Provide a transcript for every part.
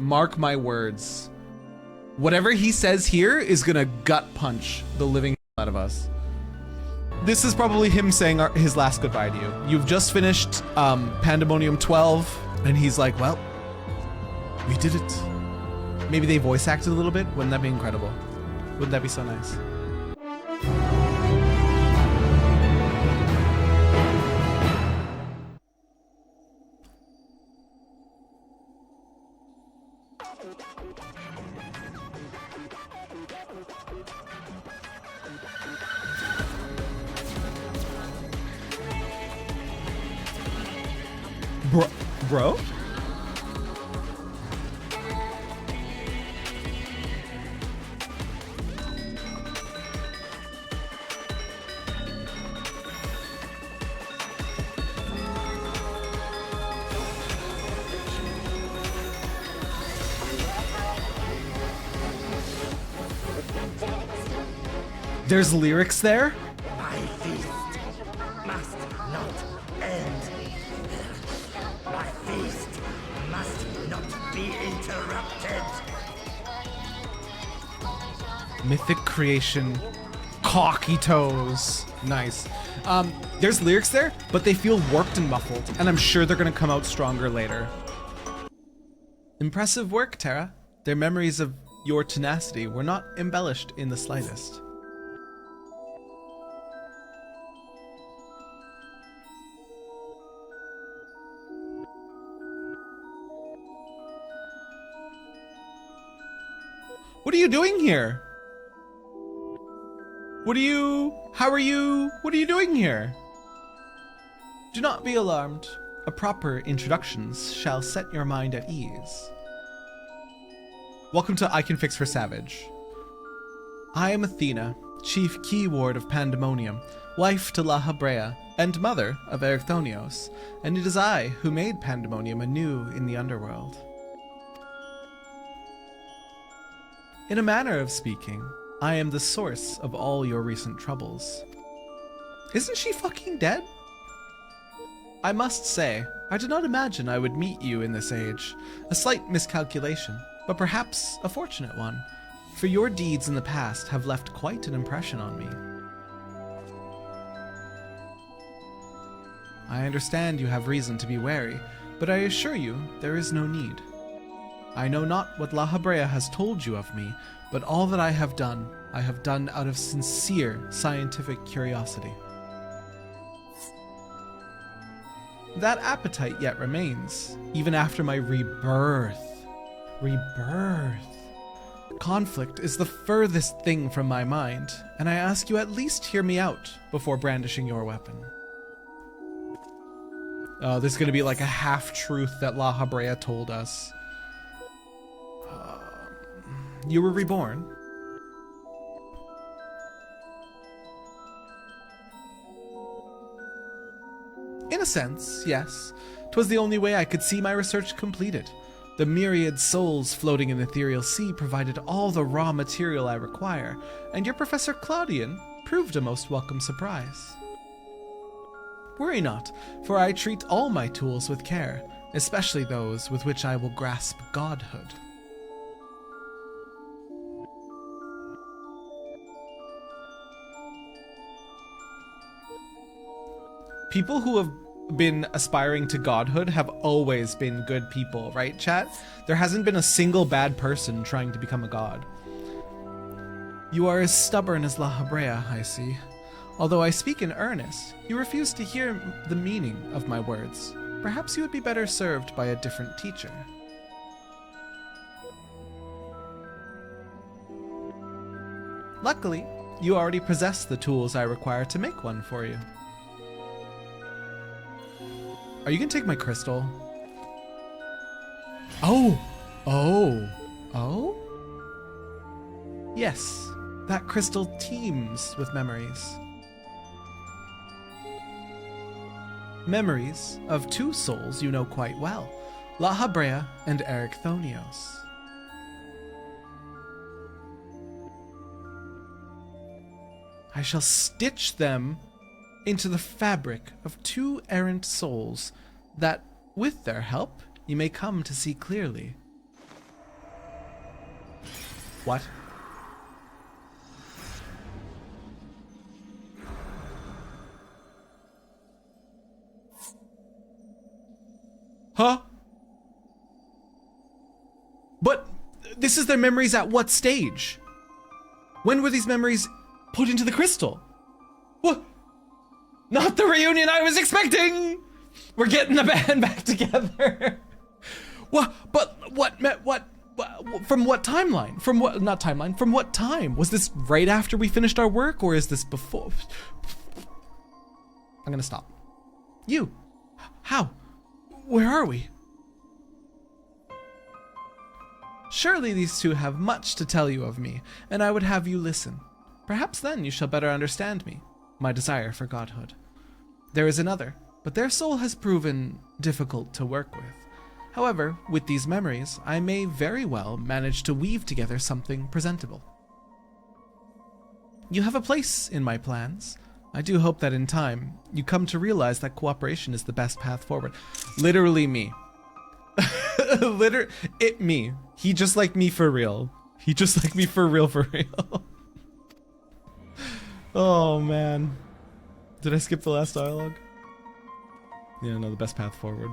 mark my words. Whatever he says here is gonna gut punch the living out of us. This is probably him saying his last goodbye to you. You've just finished Pandaemonium 12, and he's like, well, we did it. Maybe they voice acted a little bit. Wouldn't that be incredible? Wouldn't that be so nice? Bro? There's lyrics there? My feast must not end. My feast must not be interrupted. Mythic creation, cocky toes. Nice. There's lyrics there, but they feel warped and muffled, and I'm sure they're gonna come out stronger later. Impressive work, Terra. Their memories of your tenacity were not embellished in the slightest. What are you doing here? How are you doing here? Do not be alarmed. A proper introductions shall set your mind at ease. Welcome to I Can Fix for Savage. I am Athena, chief key ward of Pandaemonium, wife to Lahabrea, and mother of Erichthonios, and it is I who made Pandaemonium anew in the underworld. In a manner of speaking, I am the source of all your recent troubles. Isn't she fucking dead? I must say, I did not imagine I would meet you in this age. A slight miscalculation, but perhaps a fortunate one, for your deeds in the past have left quite an impression on me. I understand you have reason to be wary, but I assure you there is no need. I know not what Lahabrea has told you of me, but all that I have done out of sincere scientific curiosity. That appetite yet remains, even after my rebirth. Conflict is the furthest thing from my mind, and I ask you at least hear me out before brandishing your weapon. Oh, this is gonna be like a half-truth that Lahabrea told us. You were reborn. In a sense, yes. 'Twas the only way I could see my research completed. The myriad souls floating in the ethereal sea provided all the raw material I require, and your Professor Claudian proved a most welcome surprise. Worry not, for I treat all my tools with care, especially those with which I will grasp godhood. People who have been aspiring to godhood have always been good people, right, chat? There hasn't been a single bad person trying to become a god. You are as stubborn as Lahabrea, I see. Although I speak in earnest, you refuse to hear the meaning of my words. Perhaps you would be better served by a different teacher. Luckily, you already possess the tools I require to make one for you. Are you gonna take my crystal? Oh! Yes, that crystal teems with memories. Memories of two souls you know quite well, Lahabrea and Erichthonios. I shall stitch them into the fabric of two errant souls, that, with their help, you may come to see clearly. What? Huh? But this is their memories at what stage? When were these memories put into the crystal? What? Not the reunion I was expecting! We're getting the band back together. What? But what? From what timeline? From what? Not timeline. From what time? Was this right after we finished our work, or is this before? I'm gonna stop. You? How? Where are we? Surely these two have much to tell you of me, and I would have you listen. Perhaps then you shall better understand me, my desire for godhood. There is another, but their soul has proven difficult to work with. However, with these memories, I may very well manage to weave together something presentable. You have a place in my plans. I do hope that in time, you come to realize that cooperation is the best path forward. Literally me. Me. He just like me for real. He just like me for real, for real. Oh, man. Did I skip the last dialogue? Yeah, no, the best path forward.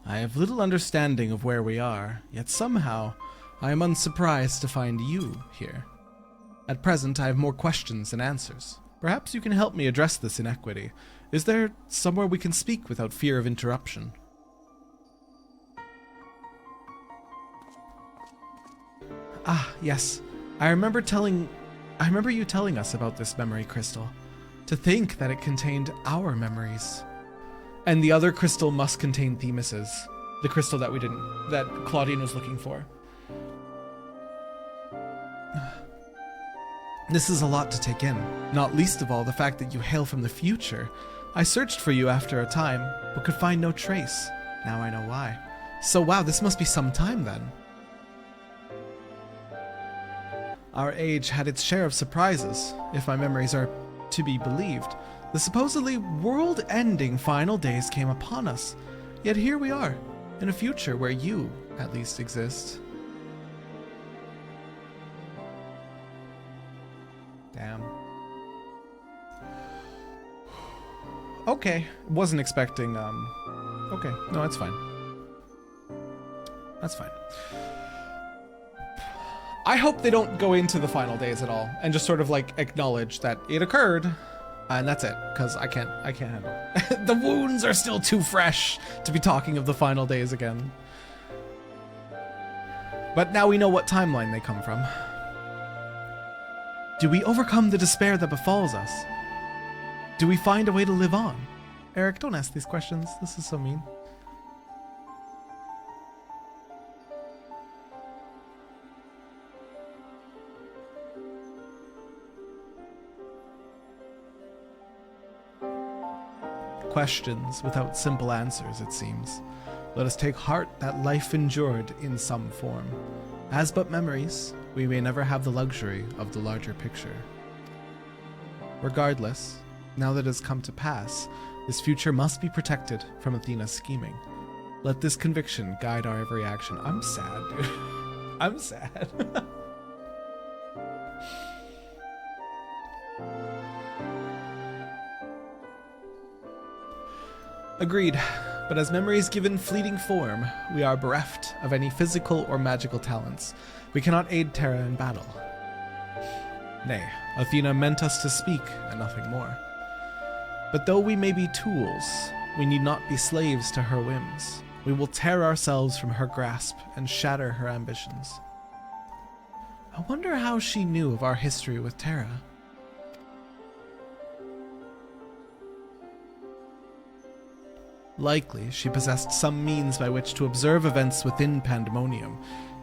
I have little understanding of where we are, yet somehow I am unsurprised to find you here. At present, I have more questions than answers. Perhaps you can help me address this inequity. Is there somewhere we can speak without fear of interruption? Ah, yes. I remember you telling us about this memory crystal. To think that it contained our memories. And the other crystal must contain Themis's. The crystal that Claudine was looking for. This is a lot to take in, not least of all the fact that you hail from the future. I searched for you after a time, but could find no trace. Now I know why. So wow, this must be some time then. Our age had its share of surprises, if my memories are to be believed. The supposedly world-ending final days came upon us, yet here we are, in a future where you, at least, exist. Damn. Okay, wasn't expecting, okay, no, that's fine. That's fine. I hope they don't go into the final days at all, and just sort of, like, acknowledge that it occurred, and that's it, because I can't handle it. The wounds are still too fresh to be talking of the final days again. But now we know what timeline they come from. Do we overcome the despair that befalls us? Do we find a way to live on? Eric, don't ask these questions. This is so mean. Questions without simple answers, it seems. Let us take heart that life endured in some form. As but memories, we may never have the luxury of the larger picture. Regardless, now that it has come to pass, this future must be protected from Athena's scheming. Let this conviction guide our every action. I'm sad, dude. I'm sad. Agreed, but as memories given fleeting form, we are bereft of any physical or magical talents. We cannot aid Terra in battle. Nay, Athena meant us to speak, and nothing more. But though we may be tools, we need not be slaves to her whims. We will tear ourselves from her grasp and shatter her ambitions. I wonder how she knew of our history with Terra. Likely, she possessed some means by which to observe events within Pandaemonium,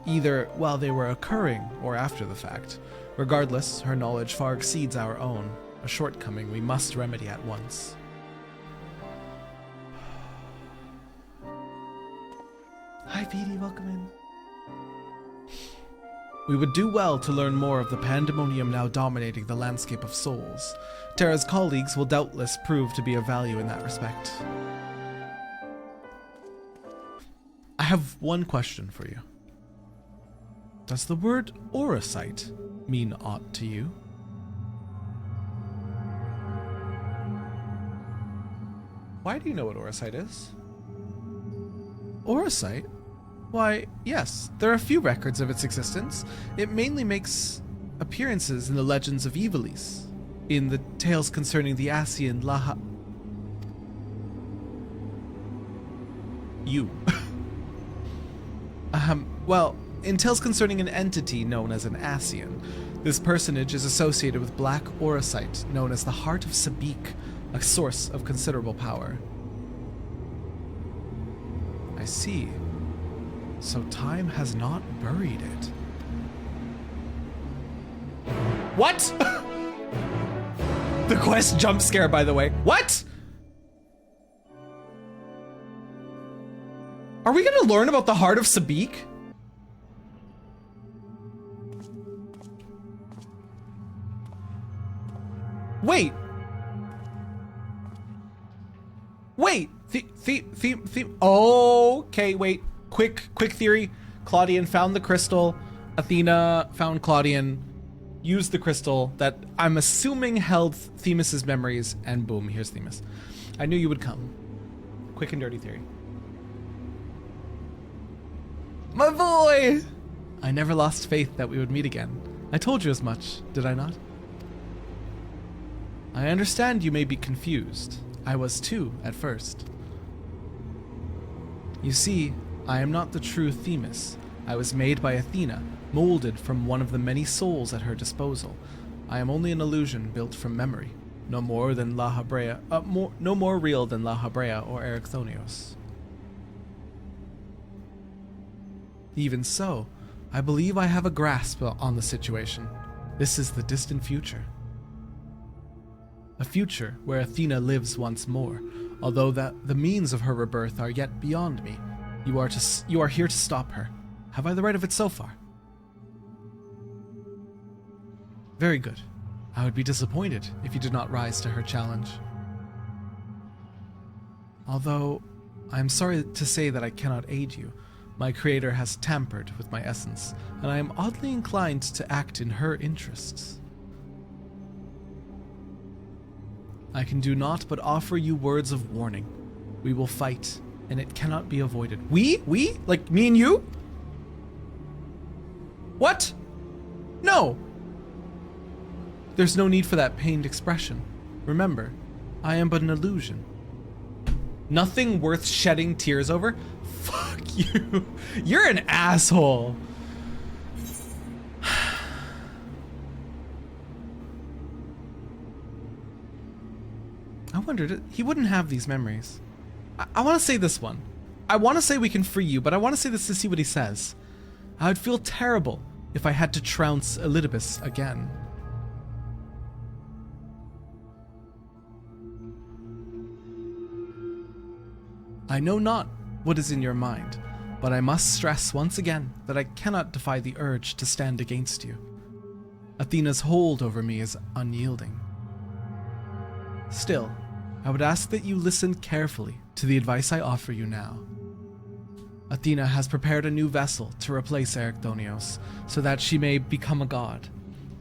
either while they were occurring or after the fact. Regardless, her knowledge far exceeds our own, a shortcoming we must remedy at once. Hi, Petey, welcome in. We would do well to learn more of the Pandaemonium now dominating the landscape of souls. Terra's colleagues will doubtless prove to be of value in that respect. have one question for you. Does the word Orosite mean aught to you? Why do you know what Orosite is? Orosite? Why, yes, there are a few records of its existence. It mainly makes appearances in the legends of Ivalice, in the tales concerning the Asian well, in tales concerning an entity known as an Asian, this personage is associated with black Orosite known as the Heart of Sabik, a source of considerable power. I see. So time has not buried it. What? The quest jump scare, by the way. What? Are we gonna learn about the Heart of Sabik? Wait. Wait. Okay, wait. Quick theory. Claudian found the crystal. Athena found Claudian. Used the crystal that I'm assuming held Themis's memories, and boom, here's Themis. I knew you would come. Quick and dirty theory. My boy! I never lost faith that we would meet again. I told you as much, did I not? I understand you may be confused. I was too, at first. You see, I am not the true Themis. I was made by Athena, molded from one of the many souls at her disposal. I am only an illusion built from memory, no more than Lahabrea, no more real than Lahabrea or Erichthonios. Even so, I believe I have a grasp on the situation. This is the distant future. A future where Athena lives once more, although the means of her rebirth are yet beyond me. You are here to stop her. Have I the right of it so far? Very good. I would be disappointed if you did not rise to her challenge. Although, I am sorry to say that I cannot aid you. My creator has tampered with my essence, and I am oddly inclined to act in her interests. I can do naught but offer you words of warning. We will fight, and it cannot be avoided. We? Like me and you? What? No! There's no need for that pained expression. Remember, I am but an illusion. Nothing worth shedding tears over? Fuck you. You're an asshole. I wondered, he wouldn't have these memories. I want to say this one. I want to say we can free you, but I want to say this to see what he says. I would feel terrible if I had to trounce Elidibus again. I know not what is in your mind, but I must stress once again that I cannot defy the urge to stand against you. Athena's hold over me is unyielding. Still, I would ask that you listen carefully to the advice I offer you now. Athena has prepared a new vessel to replace Erichthonios, so that she may become a god.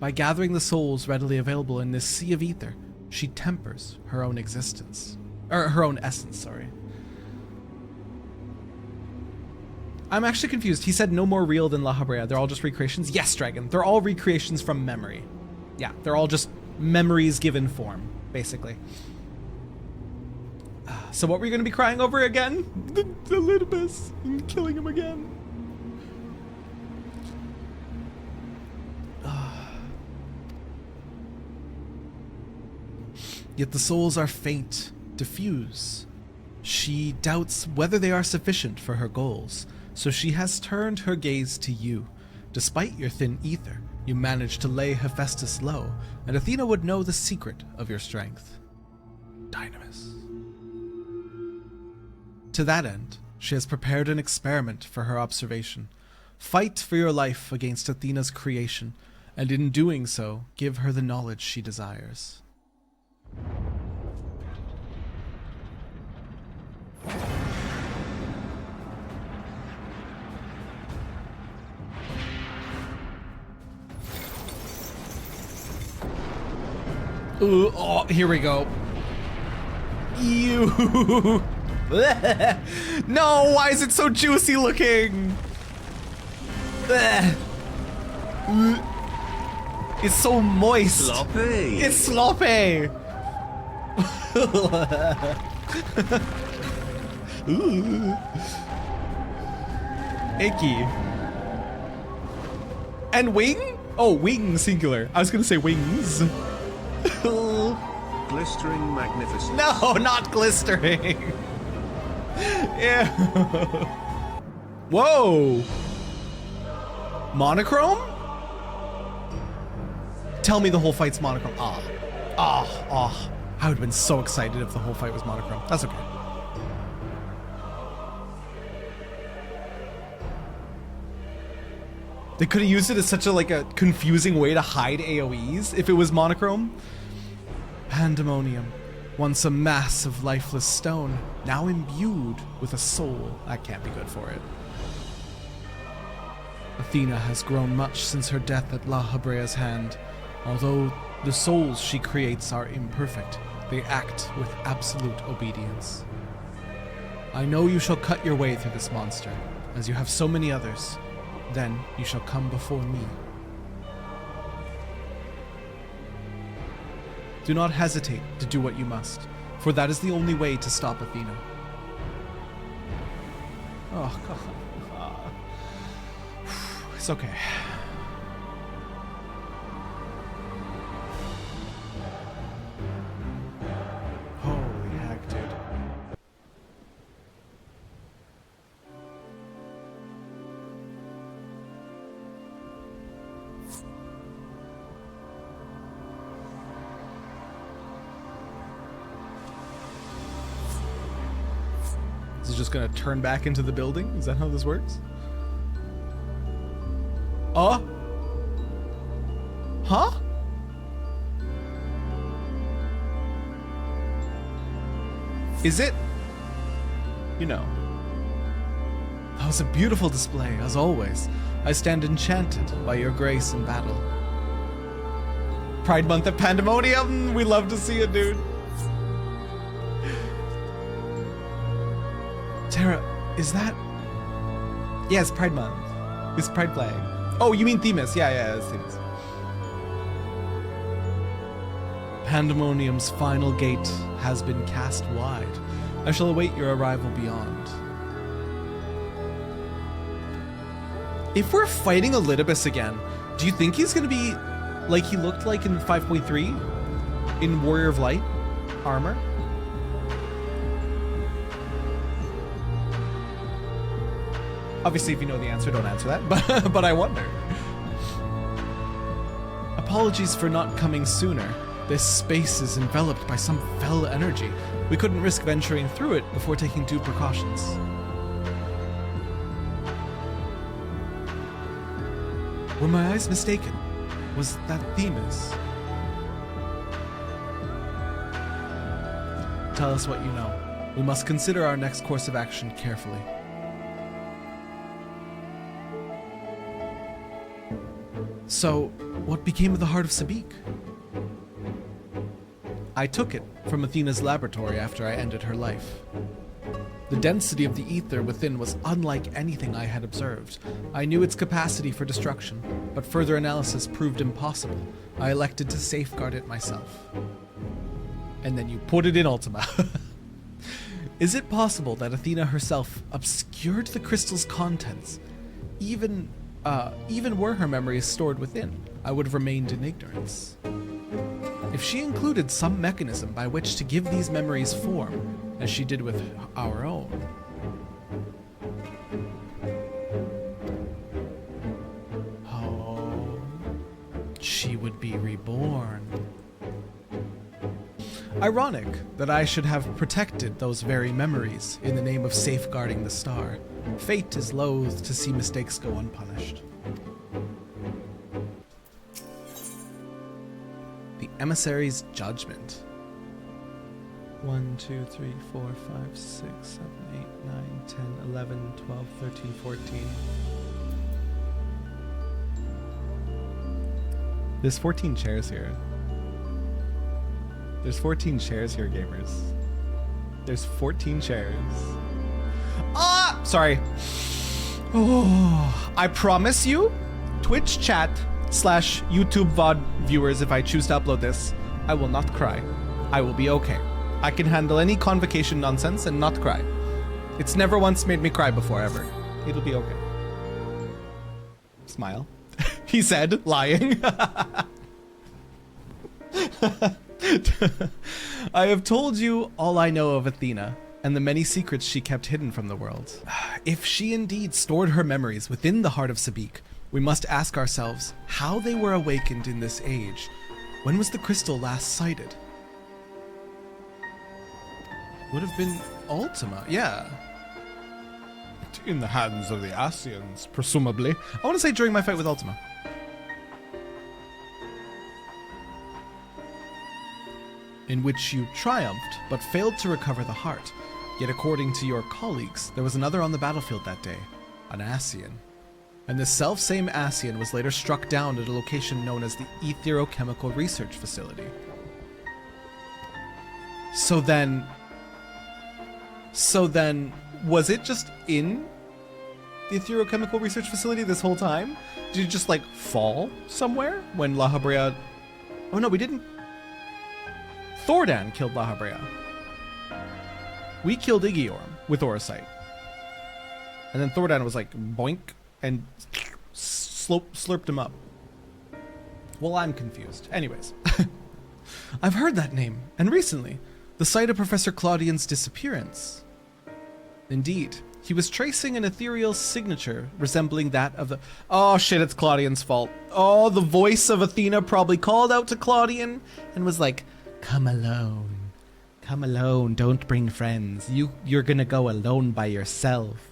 By gathering the souls readily available in this sea of ether, she tempers her own existence. Her own essence, sorry. I'm actually confused. He said no more real than Lahabrea. They're all just recreations? Yes, Dragon. They're all recreations from memory. Yeah, they're all just memories given form, basically. So what were you going to be crying over again? The Elidibus and killing him again. Yet the souls are faint, diffuse. She doubts whether they are sufficient for her goals, so she has turned her gaze to you. Despite your thin ether, you managed to lay Hephaestus low, and Athena would know the secret of your strength. Dynamis. To that end, she has prepared an experiment for her observation. Fight for your life against Athena's creation, and in doing so, give her the knowledge she desires. Ooh, oh, here we go. Ew. No, why is it so juicy looking? It's so moist. Sloppy. It's sloppy. Ooh. Icky. And wing? Oh, wing singular. I was gonna say wings. Glistering magnificence. No, not glistering. Yeah. Whoa. Monochrome? Tell me the whole fight's monochrome. I would have been so excited if the whole fight was monochrome. That's okay. They could have used it as such a confusing way to hide AoEs if it was monochrome. Pandemonium, once a mass of lifeless stone, now imbued with a soul. That can't be good for it. Athena has grown much since her death at Lahabrea's hand. Although the souls she creates are imperfect, they act with absolute obedience. I know you shall cut your way through this monster, as you have so many others. Then you shall come before me. Do not hesitate to do what you must, for that is the only way to stop Athena. Oh, God. It's okay. Holy heck, dude. Is it just gonna turn back into the building? Is that how this works? Oh? Huh? Is it? You know. That was a beautiful display, as always. I stand enchanted by your grace in battle. Pride Month at Pandaemonium! We love to see it, dude. Terra, is that... Yeah, it's Pride Month. It's Pride Flag. Oh, you mean Themis. Yeah, it's Themis. Pandemonium's final gate has been cast wide. I shall await your arrival beyond. If we're fighting Elidibus again, do you think he's gonna be like he looked like in 5.3? In Warrior of Light armor? Obviously, if you know the answer, don't answer that, but I wonder. Apologies for not coming sooner. This space is enveloped by some fell energy. We couldn't risk venturing through it before taking due precautions. Were my eyes mistaken? Was that Themis? Tell us what you know. We must consider our next course of action carefully. So, what became of the heart of Sabik? I took it from Athena's laboratory after I ended her life. The density of the ether within was unlike anything I had observed. I knew its capacity for destruction, but further analysis proved impossible. I elected to safeguard it myself. And then you put it in Ultima. Is it possible that Athena herself obscured the crystal's contents? Even were her memories stored within, I would have remained in ignorance. If she included some mechanism by which to give these memories form, as she did with our own, she would be reborn. Ironic that I should have protected those very memories in the name of safeguarding the star. Fate is loath to see mistakes go unpunished. The emissary's judgment. 1, 2, 3, 4, 5, 6, 7, 8, 9, 10, 11, 12, 13, 14. There's 14 chairs here. There's 14 chairs here, gamers. There's 14 chairs. Ah! Sorry. Oh, I promise you, Twitch chat / YouTube VOD viewers, if I choose to upload this, I will not cry. I will be okay. I can handle any convocation nonsense and not cry. It's never once made me cry before, ever. It'll be okay. Smile. He said, lying. I have told you all I know of Athena, and the many secrets she kept hidden from the world. If she indeed stored her memories within the heart of Sabik, we must ask ourselves how they were awakened in this age. When was the crystal last sighted? Would have been Ultima, yeah. In the hands of the Asians, presumably. I want to say during my fight with Ultima. In which you triumphed, but failed to recover the heart. Yet according to your colleagues, there was another on the battlefield that day, an Asian. And this self-same Asian was later struck down at a location known as the Etherochemical Research Facility. So then, was it just in the Etherochemical Research Facility this whole time? Did it just, like, fall somewhere when Lahabrea... Oh no, we didn't... Thordan killed Lahabrea. We killed Igiorm with Orosite. And then Thordan was like, boink, and slurped him up. Well, I'm confused. Anyways. I've heard that name, and recently, the site of Professor Claudian's disappearance. Indeed, he was tracing an ethereal signature resembling that of the... Oh shit, it's Claudian's fault. Oh, the voice of Athena probably called out to Claudian and was like, come alone. Come alone, don't bring friends. You're gonna go alone by yourself.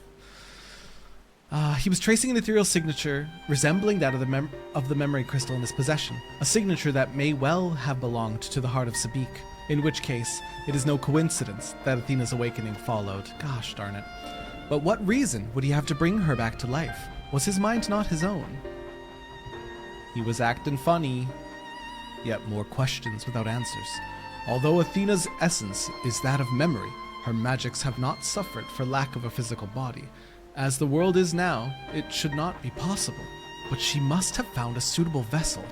He was tracing an ethereal signature resembling that of the memory crystal in his possession. A signature that may well have belonged to the heart of Sabik. In which case, it is no coincidence that Athena's awakening followed. Gosh darn it. But what reason would he have to bring her back to life? Was his mind not his own? He was acting funny. Yet more questions without answers. Although Athena's essence is that of memory, her magics have not suffered for lack of a physical body. As the world is now, it should not be possible, but she must have found a suitable vessel.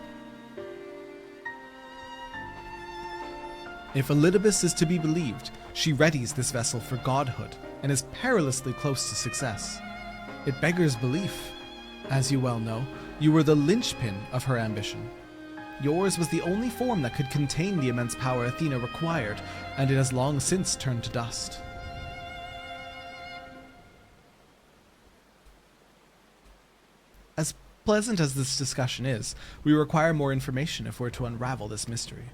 If Elidibus is to be believed, she readies this vessel for godhood, and is perilously close to success. It beggars belief. As you well know, you were the linchpin of her ambition. Yours was the only form that could contain the immense power Athena required, and it has long since turned to dust. As pleasant as this discussion is, we require more information if we're to unravel this mystery.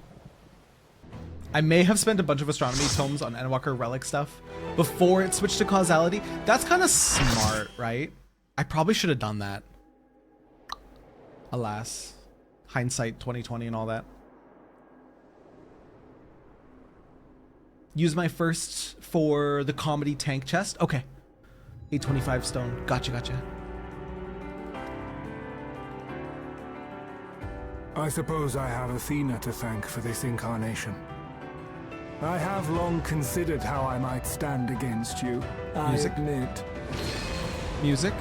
I may have spent a bunch of astronomy tomes on Endwalker relic stuff before it switched to causality. That's kind of smart, right? I probably should have done that. Alas. Hindsight 2020 and all that. Use my first for the comedy tank chest. Okay. 825 stone. Gotcha. I suppose I have Athena to thank for this incarnation. I have long considered how I might stand against you. Music? I admit. Music?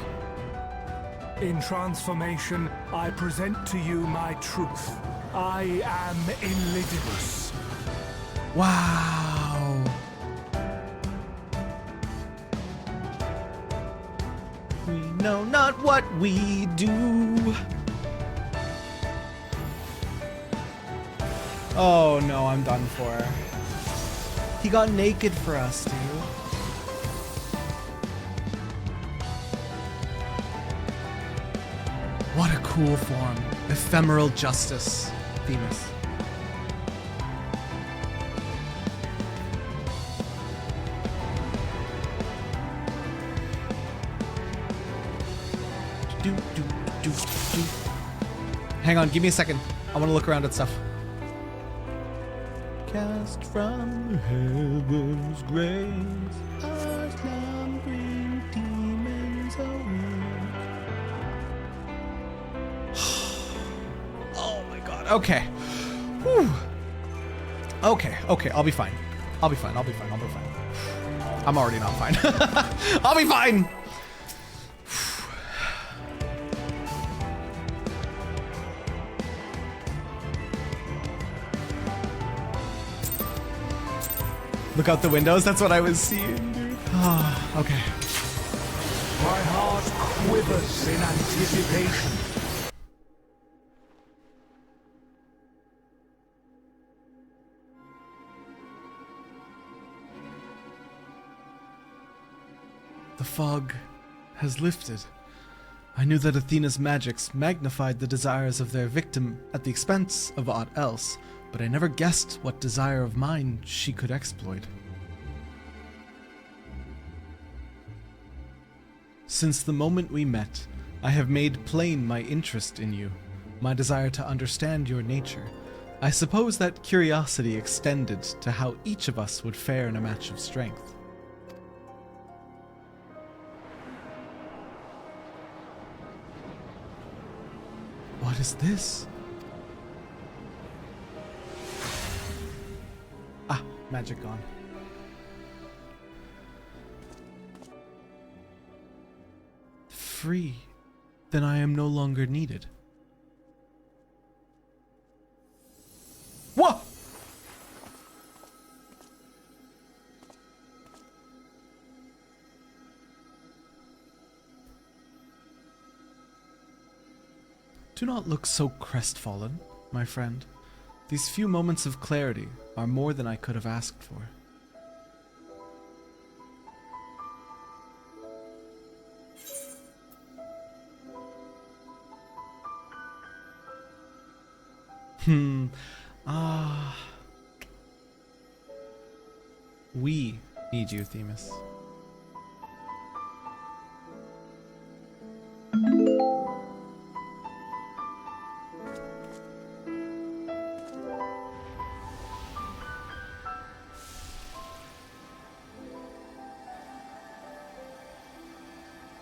In transformation, I present to you my truth. I am Elidibus. Wow. We know not what we do. Oh no, I'm done for. He got naked for us, dude. What a cool form. Ephemeral justice, Themis. Hang on, give me a second. I want to look around at stuff. Cast from heaven's grace, our slumbering demons awake. Oh my god, okay. Whew. Okay, I'll be fine. I'll be fine. I'm already not fine. I'll be fine! Look out the windows, that's what I was seeing, dude. Okay. My heart quivers in anticipation. The fog has lifted. I knew that Athena's magics magnified the desires of their victim at the expense of aught else, but I never guessed what desire of mine she could exploit. Since the moment we met, I have made plain my interest in you, my desire to understand your nature. I suppose that curiosity extended to how each of us would fare in a match of strength. What is this? Ah, magic gone. Free. Then I am no longer needed. What? Do not look so crestfallen, my friend. These few moments of clarity are more than I could have asked for. We need you, Themis.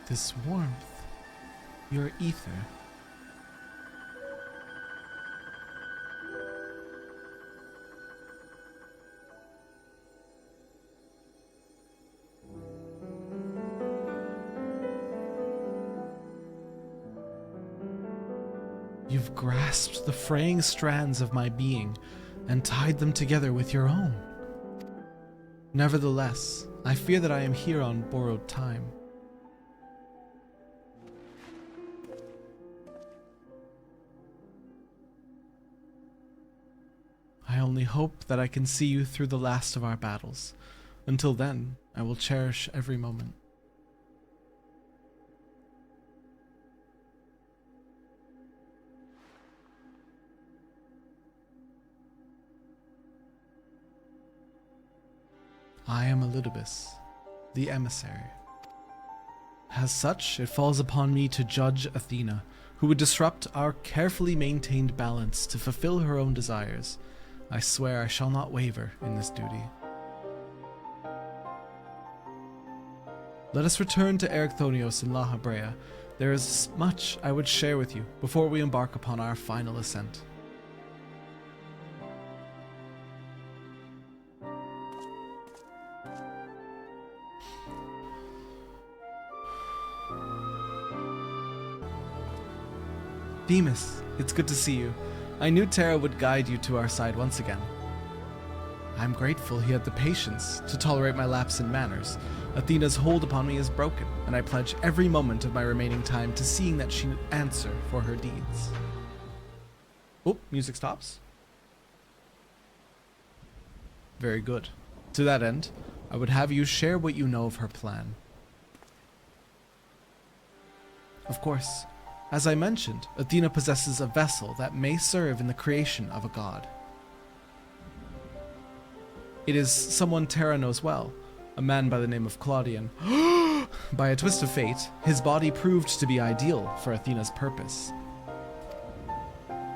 This warmth, your ether. You've grasped the fraying strands of my being and tied them together with your own. Nevertheless, I fear that I am here on borrowed time. I only hope that I can see you through the last of our battles. Until then, I will cherish every moment. I am Elidibus, the emissary. As such, it falls upon me to judge Athena, who would disrupt our carefully maintained balance to fulfill her own desires. I swear I shall not waver in this duty. Let us return to Erichthonios and Lahabrea. There is much I would share with you before we embark upon our final ascent. Themis, it's good to see you. I knew Terra would guide you to our side once again. I'm grateful he had the patience to tolerate my lapse in manners. Athena's hold upon me is broken, and I pledge every moment of my remaining time to seeing that she answer for her deeds. Oh, music stops. Very good. To that end, I would have you share what you know of her plan. Of course. As I mentioned, Athena possesses a vessel that may serve in the creation of a god. It is someone Terra knows well, a man by the name of Claudian. By a twist of fate, his body proved to be ideal for Athena's purpose.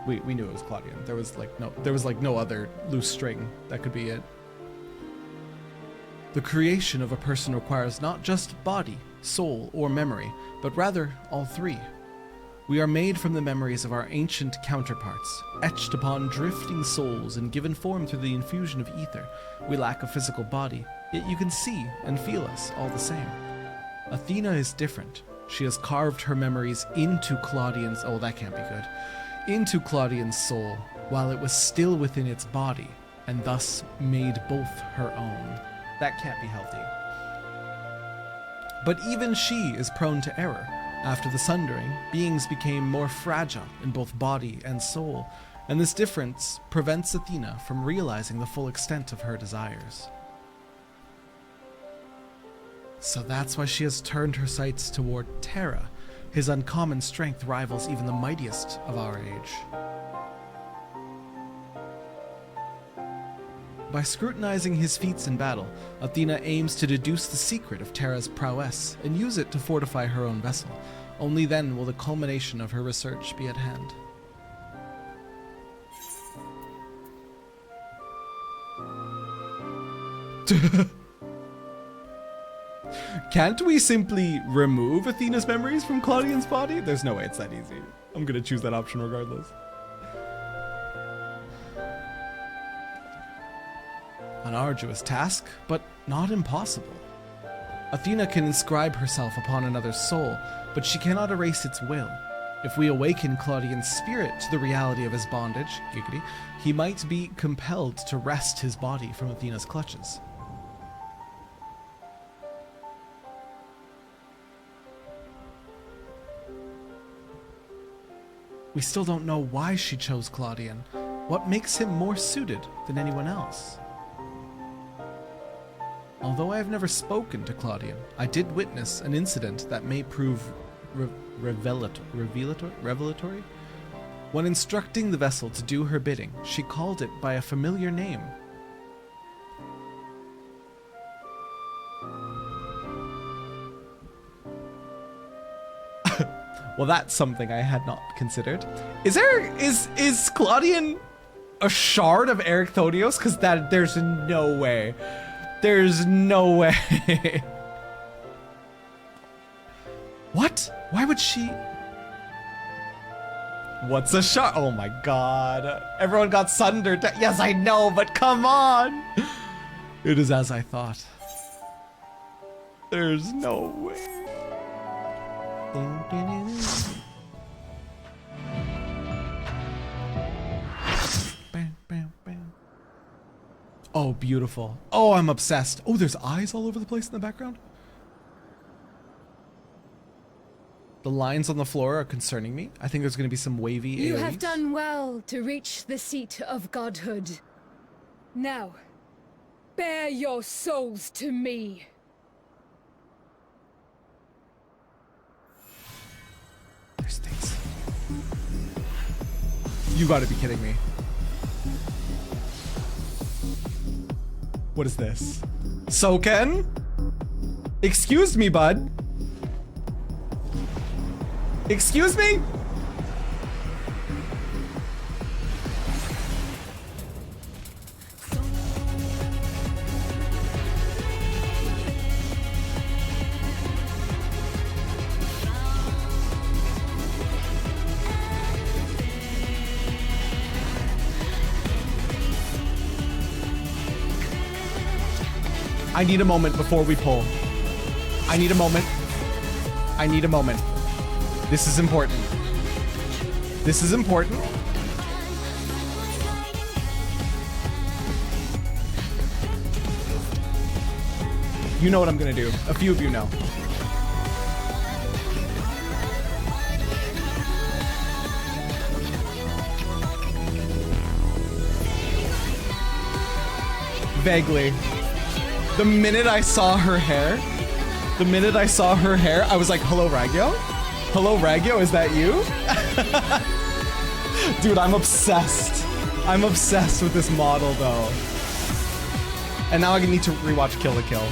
We knew it was Claudian. There was no other loose string that could be it. The creation of a person requires not just body, soul, or memory, but rather all three. We are made from the memories of our ancient counterparts, etched upon drifting souls and given form through the infusion of ether. We lack a physical body, yet you can see and feel us all the same. Athena is different. She has carved her memories into Claudian's... Oh, that can't be good. Into Claudian's soul, while it was still within its body, and thus made both her own. That can't be healthy. But even she is prone to error. After the sundering, beings became more fragile in both body and soul, and this difference prevents Athena from realizing the full extent of her desires. So that's why she has turned her sights toward Terra. His uncommon strength rivals even the mightiest of our age. By scrutinizing his feats in battle, Athena aims to deduce the secret of Terra's prowess and use it to fortify her own vessel. Only then will the culmination of her research be at hand. Can't we simply remove Athena's memories from Claudian's body? There's no way it's that easy. I'm gonna choose that option regardless. An arduous task, but not impossible. Athena can inscribe herself upon another's soul, but she cannot erase its will. If we awaken Claudian's spirit to the reality of his bondage, giggity, he might be compelled to wrest his body from Athena's clutches. We still don't know why she chose Claudian. What makes him more suited than anyone else? Although I have never spoken to Claudian, I did witness an incident that may prove revelatory. When instructing the vessel to do her bidding, she called it by a familiar name. Well, that's something I had not considered. Is Claudian a shard of Erichthonios? Because there's no way. There's no way. What? Why would she? What's a shard? Oh my god. Everyone got sundered. Yes, I know, but come on. It is as I thought. There's no way. Bam, bam, bam. Oh, beautiful. Oh, I'm obsessed. Oh, there's eyes all over the place in the background. The lines on the floor are concerning me. I think there's going to be some wavy You AoEs. have done well to reach the seat of godhood. Now, bear your souls to me. There's things. You gotta be kidding me. What is this? Soken? Excuse me, bud. Excuse me? I need a moment before we pull. I need a moment. I need a moment. This is important. This is important. You know what I'm gonna do. A few of you know. Vaguely. The minute I saw her hair, I was like, hello, Ragyo? Hello, Ragyo, is that you? Dude, I'm obsessed. I'm obsessed with this model, though. And now I need to rewatch Kill la Kill.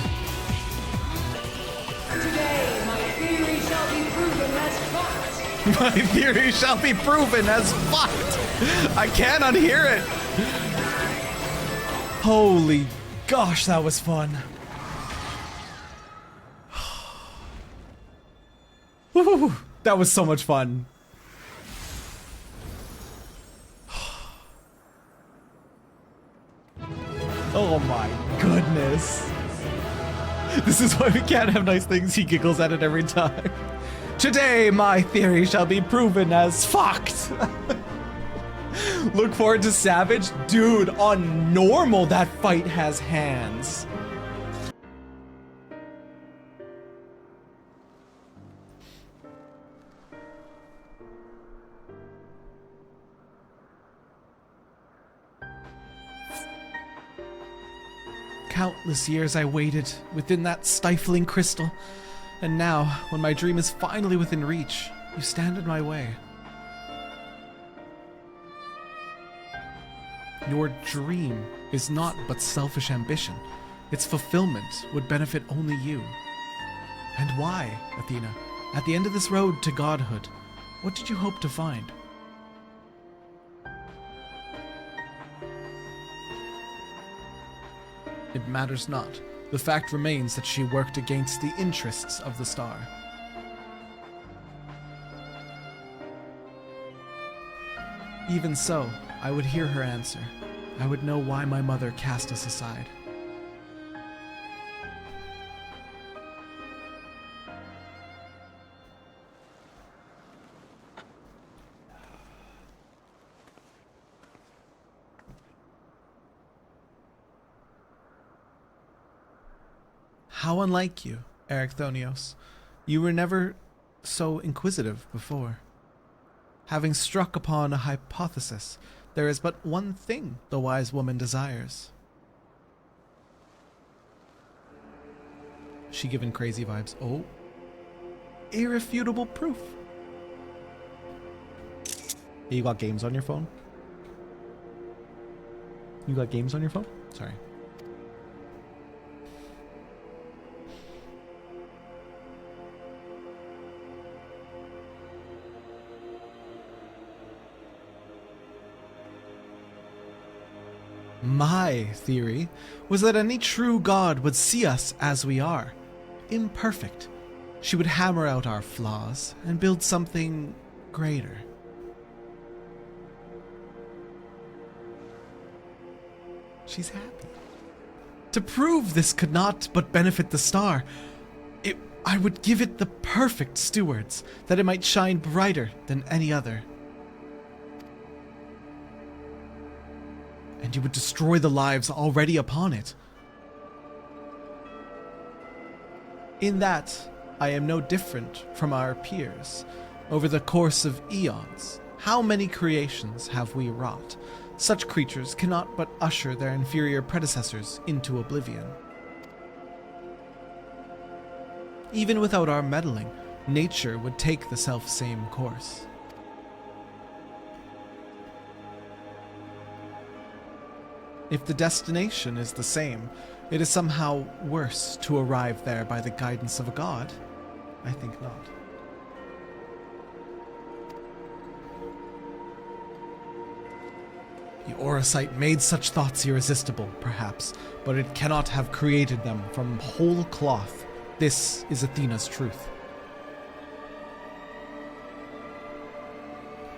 Today, my theory shall be proven as fact. My theory shall be proven as fucked. I can't unhear it. Holy gosh, that was fun. Woo, that was so much fun. Oh my goodness. This is why we can't have nice things. He giggles at it every time. Today, my theory shall be proven as fact. Look forward to Savage? Dude, on normal, that fight has hands. Countless years I waited within that stifling crystal, and now, when my dream is finally within reach, you stand in my way. Your dream is not but selfish ambition. Its fulfillment would benefit only you. And why, Athena? At the end of this road to godhood, what did you hope to find? It matters not. The fact remains that she worked against the interests of the star. Even so, I would hear her answer. I would know why my mother cast us aside. How unlike you, Erichthonios. You were never so inquisitive before. Having struck upon a hypothesis, there is but one thing the wise woman desires. She given crazy vibes. Oh. Irrefutable proof. You got games on your phone? You got games on your phone? Sorry. My theory was that any true god would see us as we are, imperfect. She would hammer out our flaws and build something greater. She's happy. To prove this could not but benefit the star, I would give it the perfect stewards, that it might shine brighter than any other. And you would destroy the lives already upon it. In that, I am no different from our peers. Over the course of eons, how many creations have we wrought? Such creatures cannot but usher their inferior predecessors into oblivion. Even without our meddling, nature would take the self-same course. If the destination is the same, it is somehow worse to arrive there by the guidance of a god? I think not. The Orosite made such thoughts irresistible, perhaps, but it cannot have created them from whole cloth. This is Athena's truth.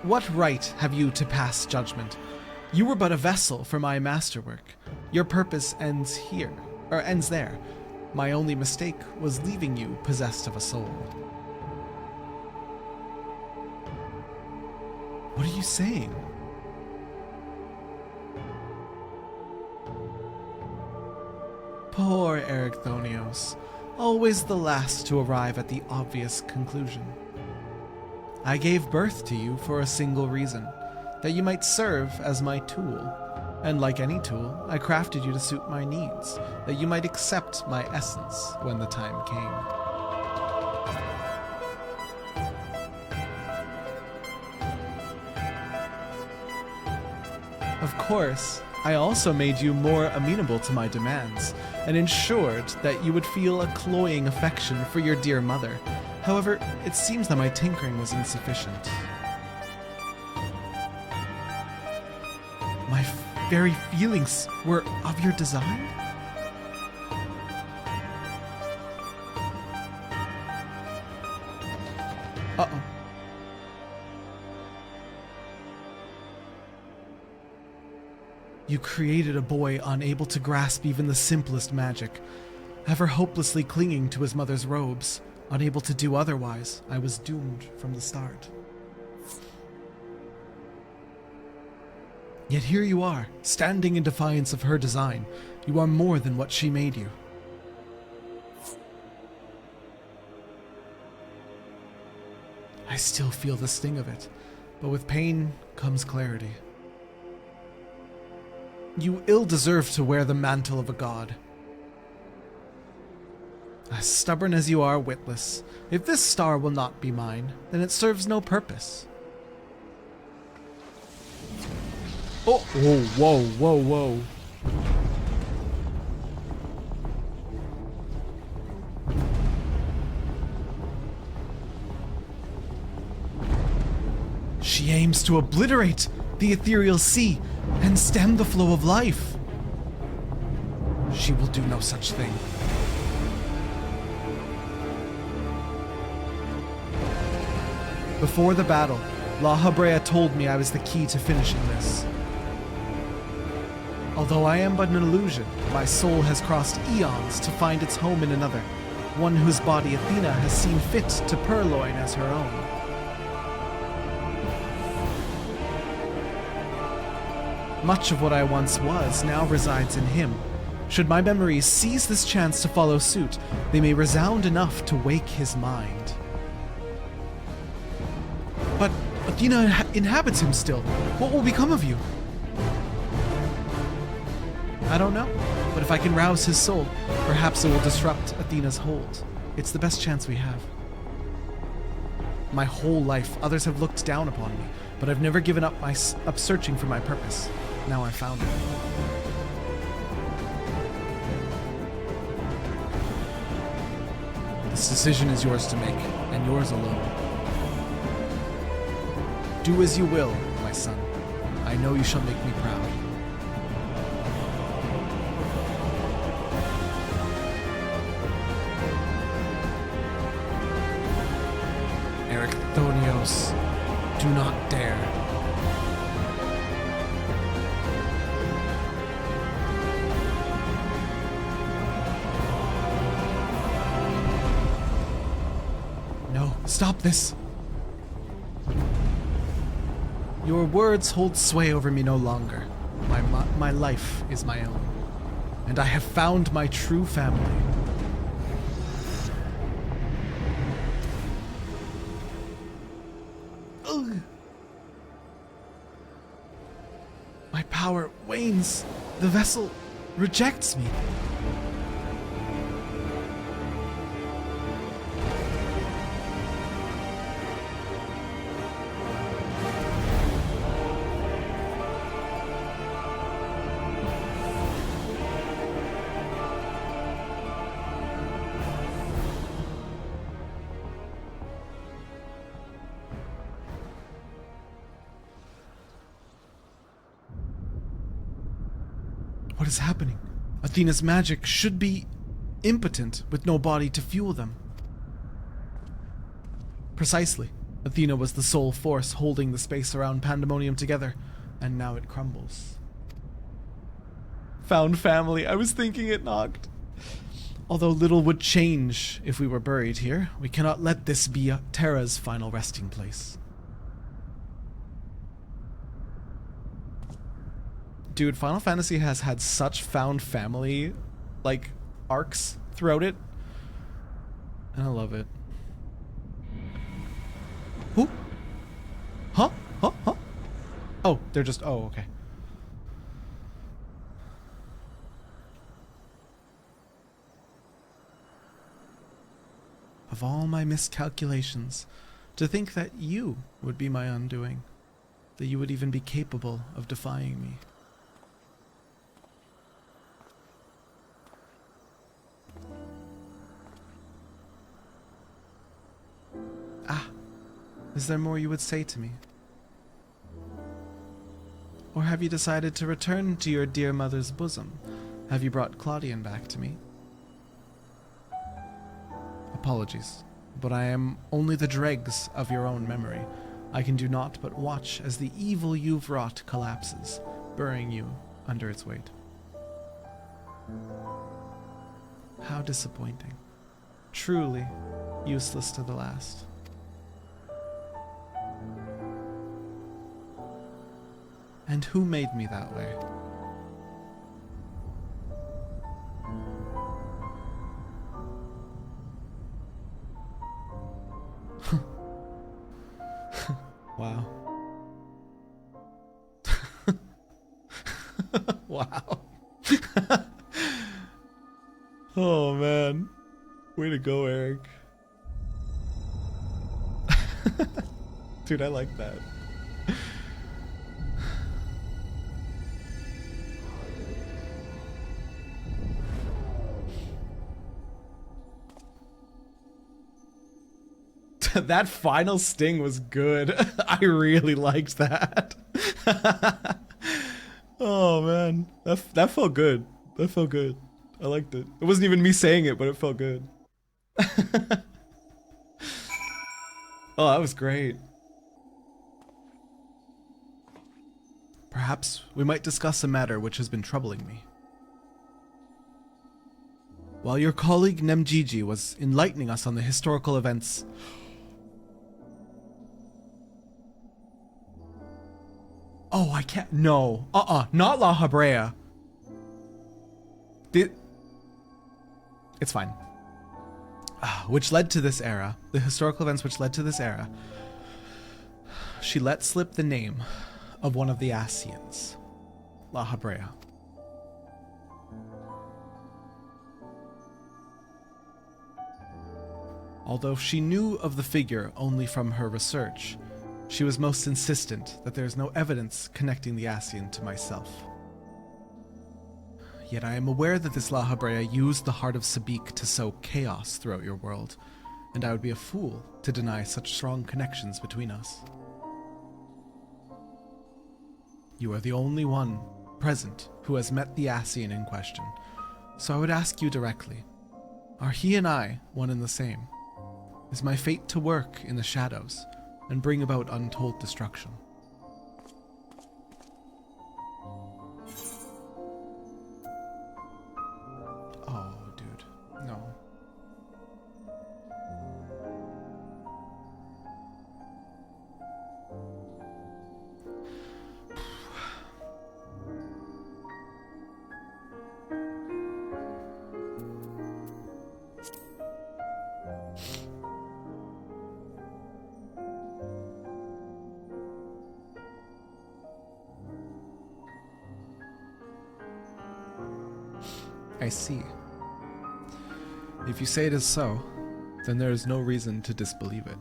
What right have you to pass judgment? You were but a vessel for my masterwork. Your purpose ends here, or ends there. My only mistake was leaving you possessed of a soul. What are you saying? Poor Erichthonios, always the last to arrive at the obvious conclusion. I gave birth to you for a single reason, that you might serve as my tool. And like any tool, I crafted you to suit my needs, that you might accept my essence when the time came. Of course, I also made you more amenable to my demands, and ensured that you would feel a cloying affection for your dear mother. However, it seems that my tinkering was insufficient. My very feelings were of your design? Uh-oh. You created a boy unable to grasp even the simplest magic, ever hopelessly clinging to his mother's robes. Unable to do otherwise, I was doomed from the start. Yet here you are, standing in defiance of her design. You are more than what she made you. I still feel the sting of it, but with pain comes clarity. You ill deserve to wear the mantle of a god. As stubborn as you are witless, if this star will not be mine, then it serves no purpose. Oh, whoa, whoa, whoa, whoa. She aims to obliterate the ethereal sea and stem the flow of life. She will do no such thing. Before the battle, Lahabrea told me I was the key to finishing this. Although I am but an illusion, my soul has crossed eons to find its home in another, one whose body Athena has seen fit to purloin as her own. Much of what I once was now resides in him. Should my memories seize this chance to follow suit, they may resound enough to wake his mind. But Athena inhabits him still. What will become of you? I don't know, but if I can rouse his soul, perhaps it will disrupt Athena's hold. It's the best chance we have. My whole life, others have looked down upon me, but I've never given up searching for my purpose. Now I've found it. This decision is yours to make, and yours alone. Do as you will, my son. I know you shall make me proud. Erichthonios, do not dare. No, stop this. Your words hold sway over me no longer. My life is my own, and I have found my true family. Ugh. My power wanes. The vessel rejects me. What is happening? Athena's magic should be impotent with no body to fuel them. Precisely. Athena was the sole force holding the space around Pandaemonium together, and now it crumbles. Found family. I was thinking it knocked. Although little would change if we were buried here, we cannot let this be Terra's final resting place. Dude, Final Fantasy has had such found family, like, arcs throughout it. And I love it. Who? Huh? Huh? Huh? Oh, they're just... Oh, okay. Of all my miscalculations, to think that you would be my undoing. That you would even be capable of defying me. Is there more you would say to me? Or have you decided to return to your dear mother's bosom? Have you brought Claudian back to me? Apologies, but I am only the dregs of your own memory. I can do naught but watch as the evil you've wrought collapses, burying you under its weight. How disappointing. Truly useless to the last. And who made me that way? Wow. Wow. Oh man. Way to go, Eric. Dude, I like that. That final sting was good. I really liked that. Oh man, that felt good. That felt good. I liked it. It wasn't even me saying it, but it felt good. Oh, that was great. Perhaps we might discuss a matter which has been troubling me. While your colleague Nemgigi was enlightening us on the historical events... Oh, I can't... No. Not Lahabrea. It's fine. Which led to this era. The historical events which led to this era. She let slip the name of one of the Asians. Lahabrea. Although she knew of the figure only from her research, she was most insistent that there is no evidence connecting the Asian to myself. Yet I am aware that this Lahabrea used the heart of Sabik to sow chaos throughout your world, and I would be a fool to deny such strong connections between us. You are the only one present who has met the Asian in question, so I would ask you directly, are he and I one and the same? Is my fate to work in the shadows and bring about untold destruction? Oh, dude, no. I see. If you say it is so, then there is no reason to disbelieve it.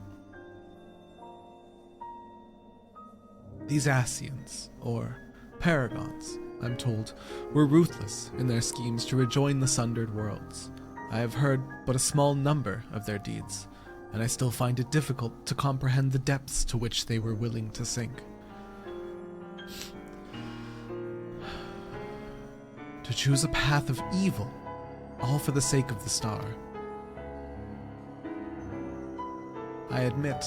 These Asians, or Paragons, I'm told, were ruthless in their schemes to rejoin the sundered worlds. I have heard but a small number of their deeds, and I still find it difficult to comprehend the depths to which they were willing to sink. To choose a path of evil, all for the sake of the star. I admit,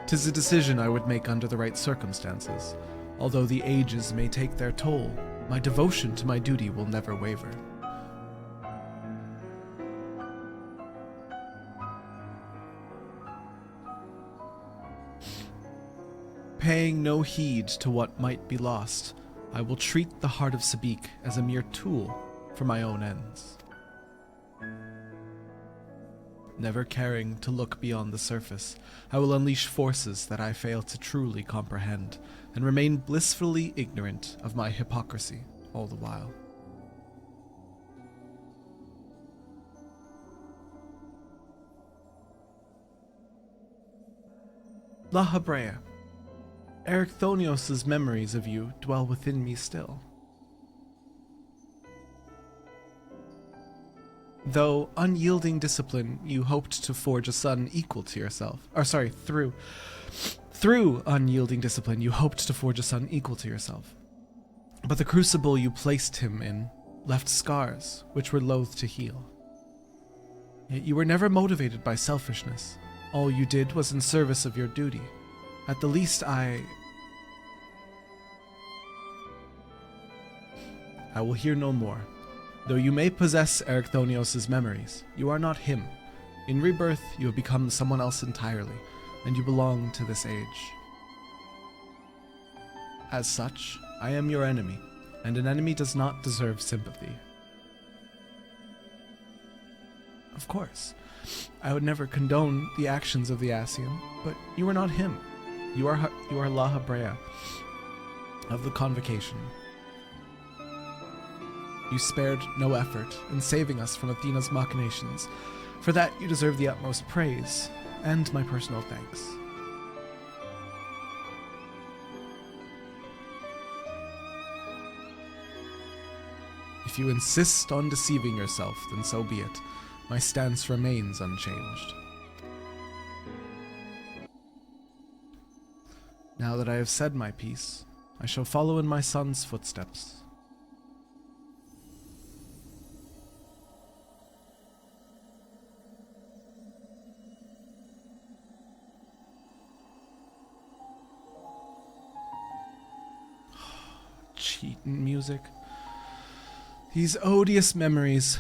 'tis a decision I would make under the right circumstances. Although the ages may take their toll, my devotion to my duty will never waver. Paying no heed to what might be lost, I will treat the heart of Sabik as a mere tool for my own ends. Never caring to look beyond the surface, I will unleash forces that I fail to truly comprehend, and remain blissfully ignorant of my hypocrisy all the while. Lahabrea, Erichthonios' memories of you dwell within me still. Though unyielding discipline, you hoped to forge a son equal to yourself. Through unyielding discipline, you hoped to forge a son equal to yourself. But the crucible you placed him in left scars, which were loath to heal. Yet you were never motivated by selfishness. All you did was in service of your duty. At the least, I will hear no more. Though you may possess Erichthonios' memories, you are not him. In rebirth, you have become someone else entirely, and you belong to this age. As such, I am your enemy, and an enemy does not deserve sympathy. Of course, I would never condone the actions of the Ascian, but you are not him. You are Lahabrea of the Convocation. You spared no effort in saving us from Athena's machinations. For that, you deserve the utmost praise, and my personal thanks. If you insist on deceiving yourself, then so be it. My stance remains unchanged. Now that I have said my piece, I shall follow in my son's footsteps. Cheatin' music. These odious memories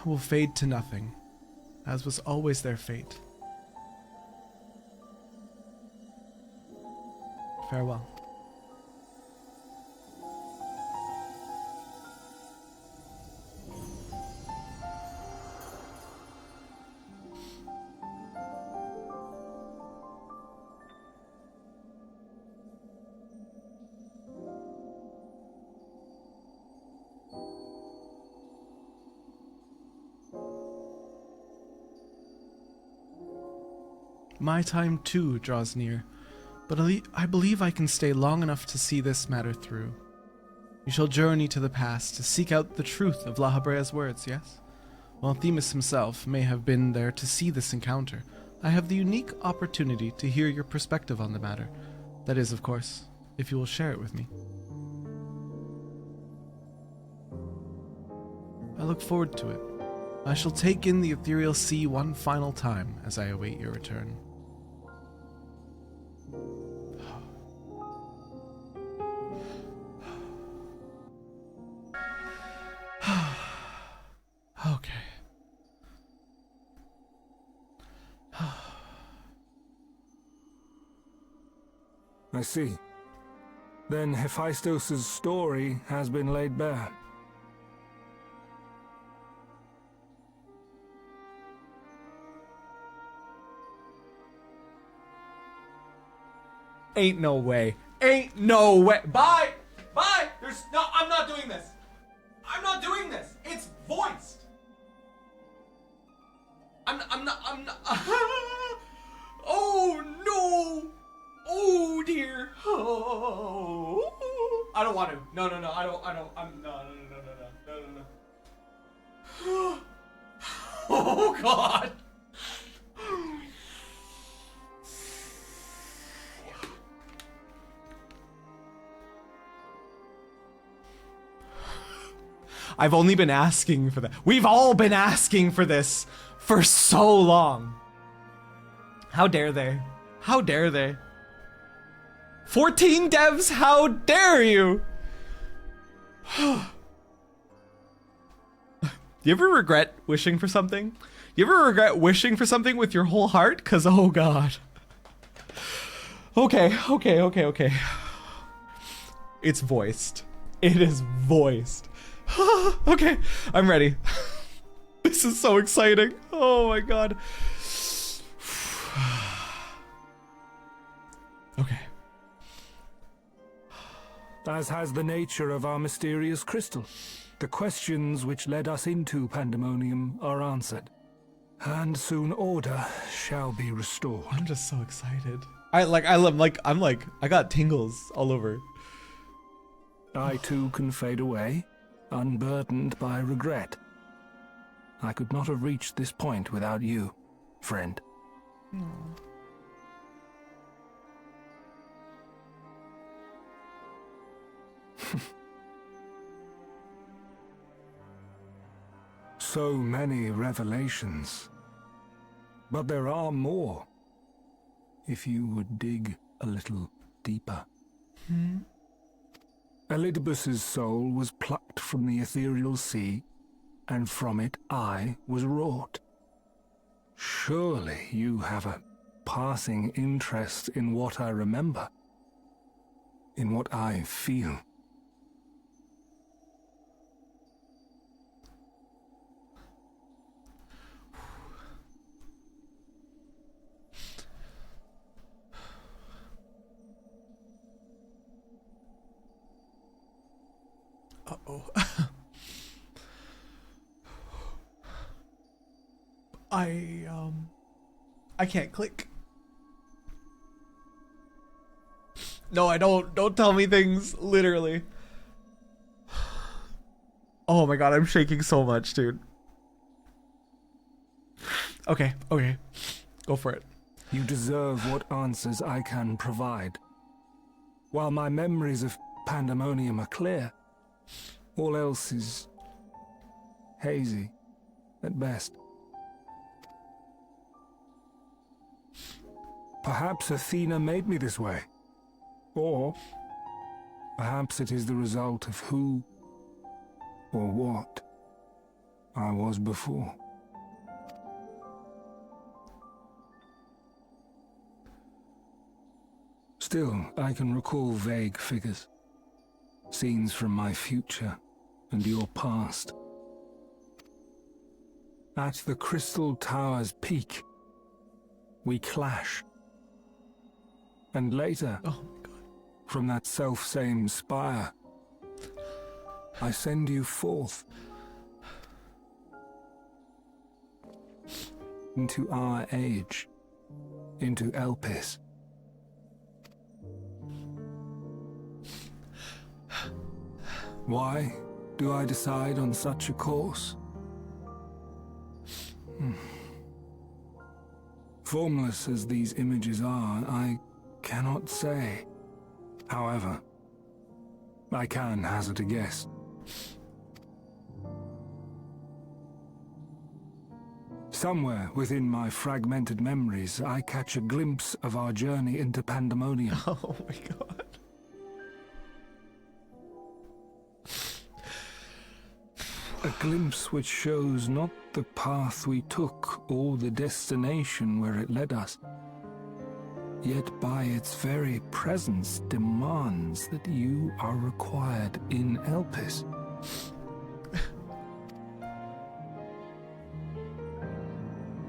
will fade to nothing, as was always their fate. Farewell. My time too draws near, but I believe I can stay long enough to see this matter through. You shall journey to the past to seek out the truth of Lahabrea's words, yes? While Themis himself may have been there to see this encounter, I have the unique opportunity to hear your perspective on the matter. That is, of course, if you will share it with me. I look forward to it. I shall take in the ethereal sea one final time as I await your return. Okay. I see. Then Hephaestos' story has been laid bare. Ain't no way. Ain't no way. Bye! Bye! There's no, I'm not doing this. I'm not doing this. It's voiced. I'm not. Oh no! Oh dear. Oh. I don't want to. No, I don't. I'm no. Oh God. I've only been asking for that. We've all been asking for this for so long. How dare they? How dare they? 14 devs, how dare you? You ever regret wishing for something? You ever regret wishing for something with your whole heart? 'Cause oh God. Okay. It's voiced. It is voiced. Okay, I'm ready. This is so exciting. Oh my God. Okay. As has the nature of our mysterious crystal. The questions which led us into Pandaemonium are answered, and soon order shall be restored. I'm just so excited. I got tingles all over. I too can fade away, unburdened by regret. I could not have reached this point without you, friend. So many revelations. But there are more, if you would dig a little deeper. Elidibus's soul was plucked from the ethereal sea, and from it I was wrought. Surely you have a passing interest in what I remember, in what I feel. Uh-oh. I can't click. No, I don't. Don't tell me things, literally. Oh my god, I'm shaking so much, dude. Okay, okay. Go for it. You deserve what answers I can provide. While my memories of Pandaemonium are clear, all else is hazy, at best. Perhaps Athena made me this way. Or perhaps it is the result of who or what I was before. Still, I can recall vague figures, scenes from my future and your past. At the Crystal Tower's peak, we clash. And later, Oh my god. from that self-same spire, I send you forth into our age, into Elpis. Why do I decide on such a course? Formless as these images are, I cannot say. However, I can hazard a guess. Somewhere within my fragmented memories, I catch a glimpse of our journey into Pandaemonium. Oh my god. A glimpse which shows not the path we took or the destination where it led us, yet by its very presence demands that you are required in Elpis.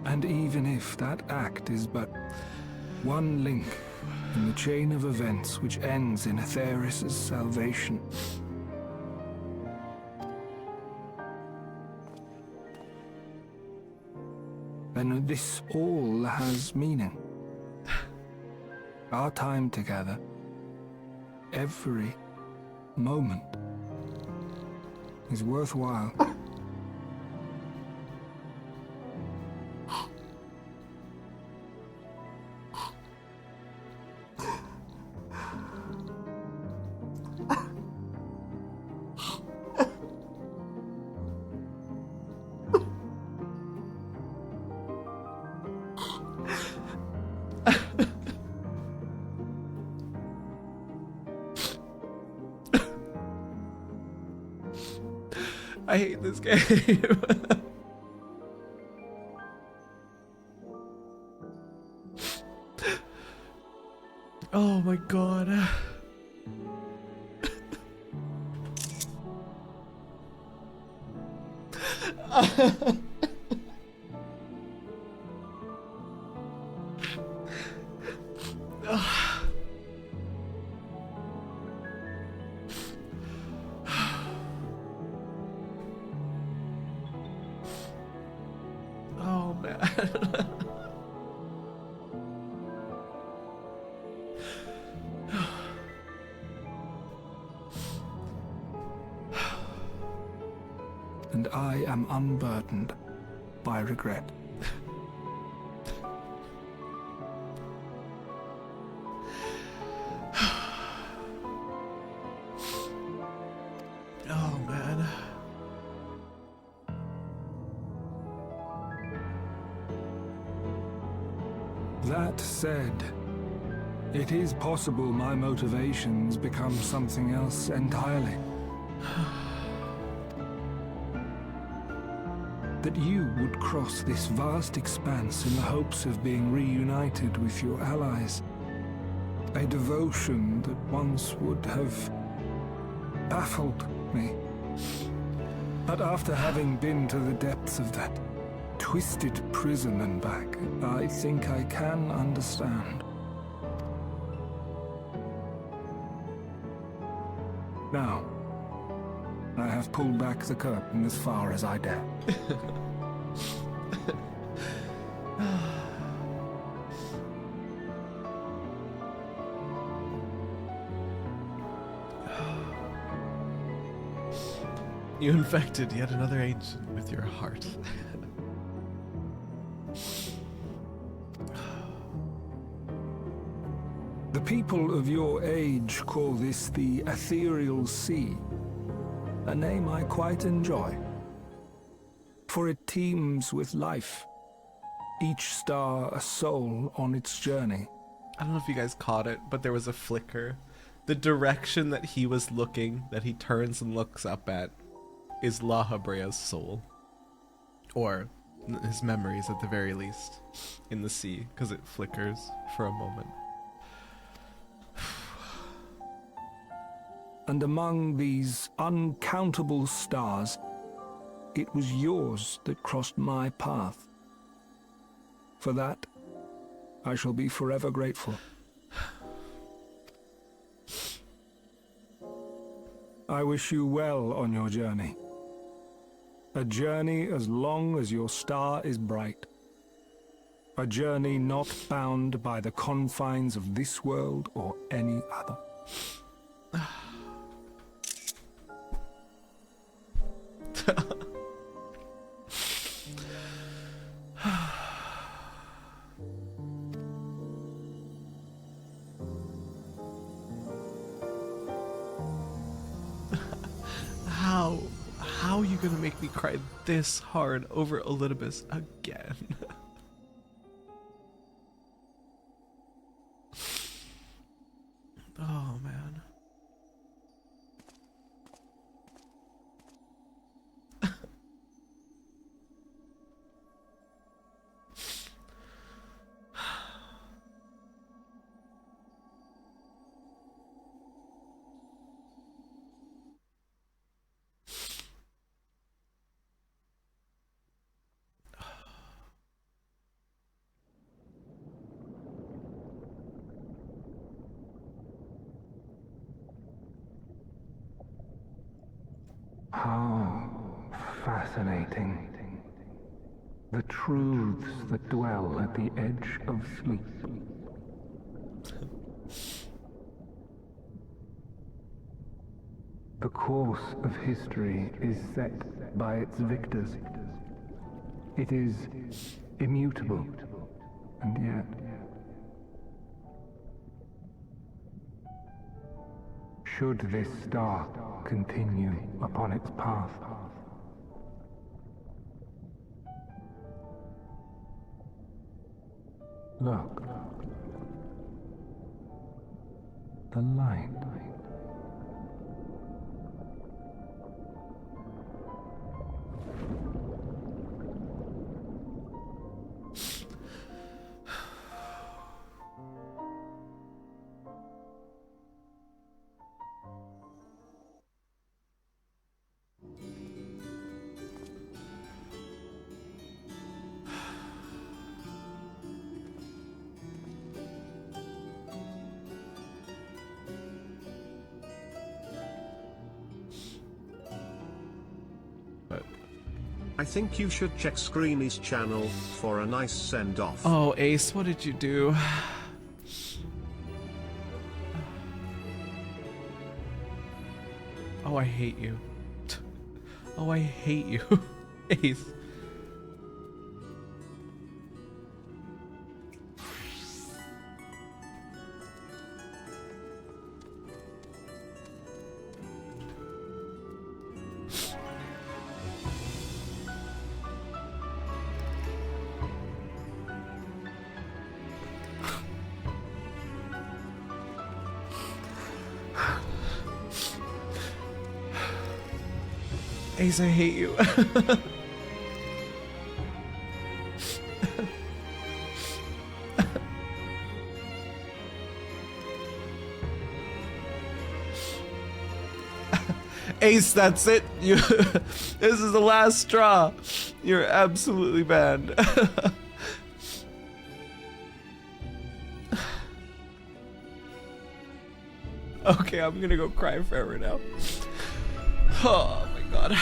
And even if that act is but one link in the chain of events which ends in Atheris' salvation, then this all has meaning. Our time together, every moment, is worthwhile. I hate this game. Oh my god. Oh man. And I am unburdened by regret. Oh man. That said, It is possible my motivations become something else entirely. That you would cross this vast expanse in the hopes of being reunited with your allies. A devotion that once would have baffled me. But after having been to the depths of that twisted prison and back, I think I can understand. Now, I have pulled back the curtain as far as I dare. You infected yet another ancient with your heart. The people of your age call this the Ethereal Sea, a name I quite enjoy, for it teems with life, each star a soul on its journey. I don't know if you guys caught it, but there was a flicker. The direction that he was looking, that he turns and looks up at, is Lahabrea's soul. Or his memories at the very least, in the sea, because it flickers for a moment. And among these uncountable stars, it was yours that crossed my path. For that, I shall be forever grateful. I wish you well on your journey. A journey as long as your star is bright. A journey not bound by the confines of this world or any other. How are you gonna make me cry this hard over Olympus again? Oh man. How fascinating. The truths that dwell at the edge of sleep. The course of history is set by its victors. It is immutable, and yet... Should this star continue upon its path, look, the light. I think you should check Screeny's channel for a nice send-off. Oh, Ace, what did you do? Oh, I hate you. Oh, I hate you. Ace. Ace, I hate you. Ace, that's it. You. This is the last straw. You're absolutely banned. Okay, I'm gonna go cry forever now. Oh my god.